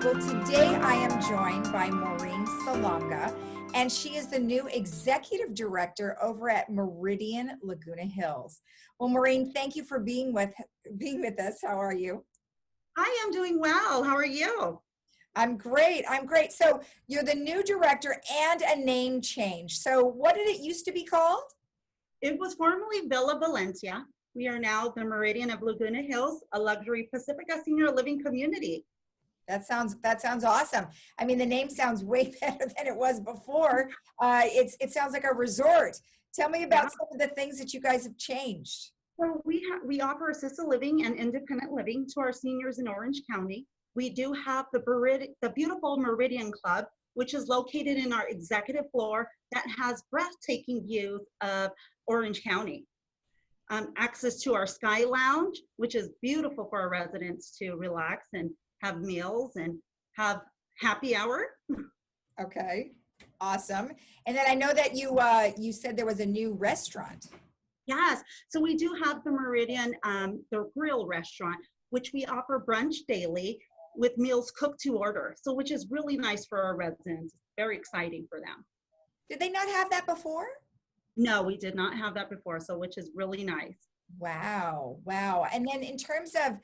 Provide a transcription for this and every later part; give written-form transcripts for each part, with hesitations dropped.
Well, today I am joined by Maureen Salonga, and she is the new executive director over at Meridian Laguna Hills. Well, Maureen, thank you for being with us. How are you? I am doing well. How are you? I'm great. I'm great. So you're the new director and a name change. So what did it used to be called? It was formerly Villa Valencia. We are now the Meridian of Laguna Hills, a luxury Pacifica senior living community. That sounds awesome. I mean, the name sounds way better than it was before. It sounds like a resort. Tell me about some of the things that you guys have changed. So we offer assisted living and independent living to our seniors in Orange County. We do have the beautiful Meridian Club, which is located in our executive floor that has breathtaking views of Orange County. Access to our Sky Lounge, which is beautiful for our residents to relax and have meals and have happy hour. Okay, awesome. And then I know that you said there was a new restaurant. Yes, so we do have the Meridian, the grill restaurant, which we offer brunch daily with meals cooked to order. So which is really nice for our residents. Very exciting for them. Did they not have that before? No, we did not have that before, so which is really nice. Wow, wow. And then in terms of,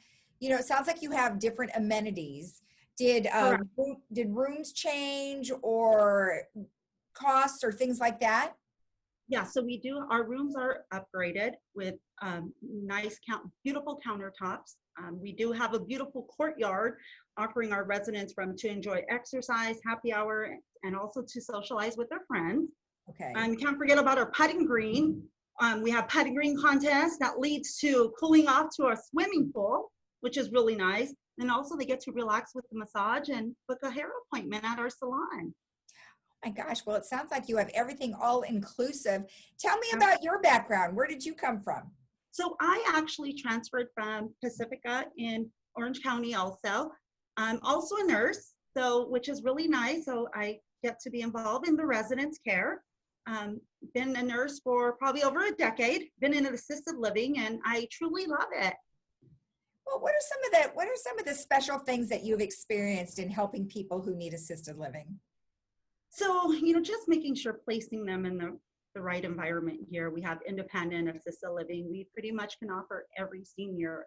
it sounds like you have different amenities. Did rooms change or costs or things like that? Yeah, so we do, our rooms are upgraded with beautiful countertops. We do have a beautiful courtyard offering our residents to enjoy exercise, happy hour, and also to socialize with their friends. Okay. We can't forget about our putting green. We have putting green contests that leads to cooling off to our swimming pool, which is really nice. And also they get to relax with the massage and book a hair appointment at our salon. My gosh, well, it sounds like you have everything all inclusive. Tell me about your background. Where did you come from? So I actually transferred from Pacifica in Orange County also. I'm also a nurse, which is really nice. So I get to be involved in the residents' care. Been a nurse for probably over a decade, been in assisted living, and I truly love it. Well, what are some of the special things that you've experienced in helping people who need assisted living? So, just making sure placing them in the right environment here. We have independent assisted living. We pretty much can offer every senior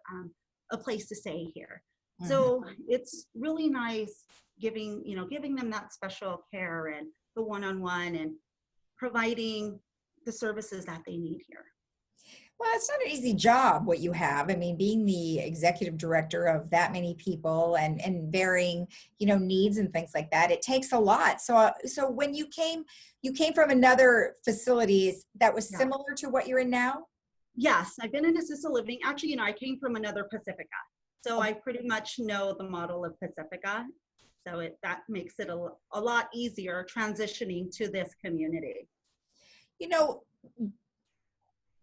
a place to stay here. Mm-hmm. So it's really nice giving them that special care and the one-on-one and providing the services that they need here. Well, it's not an easy job what you have. I mean, being the executive director of that many people and varying, needs and things like that, it takes a lot. So when you came from another facility that was similar to what you're in now? Yes, I've been in assisted living. Actually, I came from another Pacifica. So I pretty much know the model of Pacifica. So that makes it a lot easier transitioning to this community.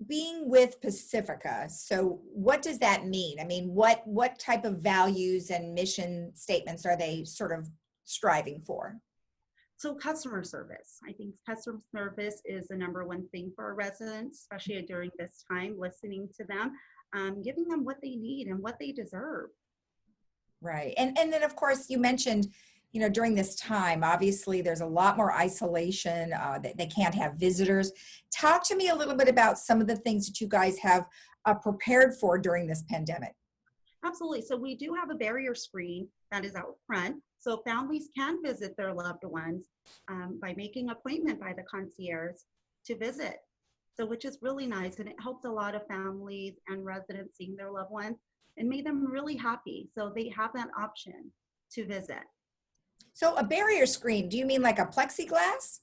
Being with Pacifica, so what does that mean? I mean, what type of values and mission statements are they sort of striving for? So customer service. I think customer service is the number one thing for our residents, especially during this time, listening to them, giving them what they need and what they deserve. Right. And then, of course, you mentioned, during this time, obviously, there's a lot more isolation. They can't have visitors. Talk to me a little bit about some of the things that you guys have prepared for during this pandemic. Absolutely. So we do have a barrier screen that is out front. So families can visit their loved ones by making an appointment by the concierge to visit. So which is really nice. And it helped a lot of families and residents seeing their loved ones and made them really happy. So they have that option to visit. So a barrier screen, do you mean like a plexiglass?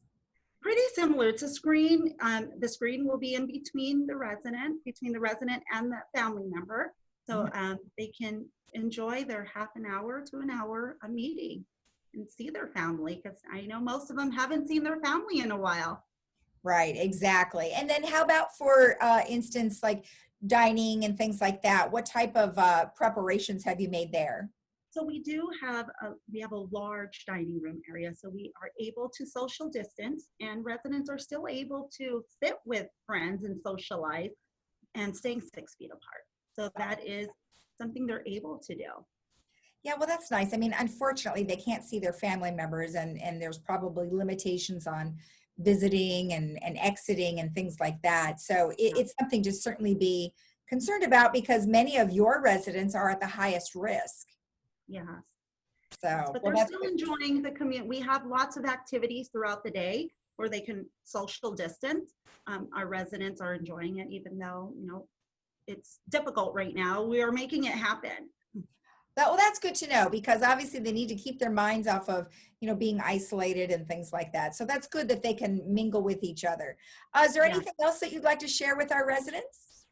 Pretty similar. It's a screen. The screen will be in between the resident and the family member. So they can enjoy their half an hour to an hour a meeting and see their family, because I know most of them haven't seen their family in a while. Right, exactly. And then how about for instance, like dining and things like that? What type of preparations have you made there? So we have a large dining room area, so we are able to social distance, and residents are still able to sit with friends and socialize and staying 6 feet apart. So that is something they're able to do. Yeah, well, that's nice. I mean, unfortunately, they can't see their family members, and there's probably limitations on visiting and exiting and things like that. So Yeah. it's something to certainly be concerned about because many of your residents are at the highest risk. Yes. Yes, So, but well, they're that's still good. enjoying the community. We have lots of activities throughout the day where they can social distance. Our residents are enjoying it, even though, it's difficult right now. We are making it happen. Well, that's good to know because obviously they need to keep their minds off of, being isolated and things like that. So that's good that they can mingle with each other. Is there Yeah. anything else that you'd like to share with our residents?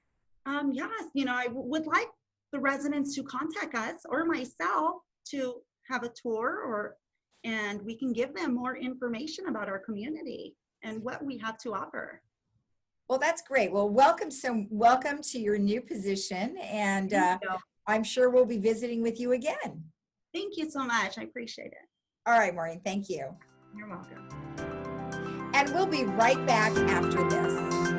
Yes, I would like the residents to contact us or myself to have a tour and we can give them more information about our community and what we have to offer. Well, that's great. Well, welcome to your new position, and Thank you. I'm sure we'll be visiting with you again. Thank you so much. I appreciate it. All right, Maureen, thank you. You're welcome. And we'll be right back after this.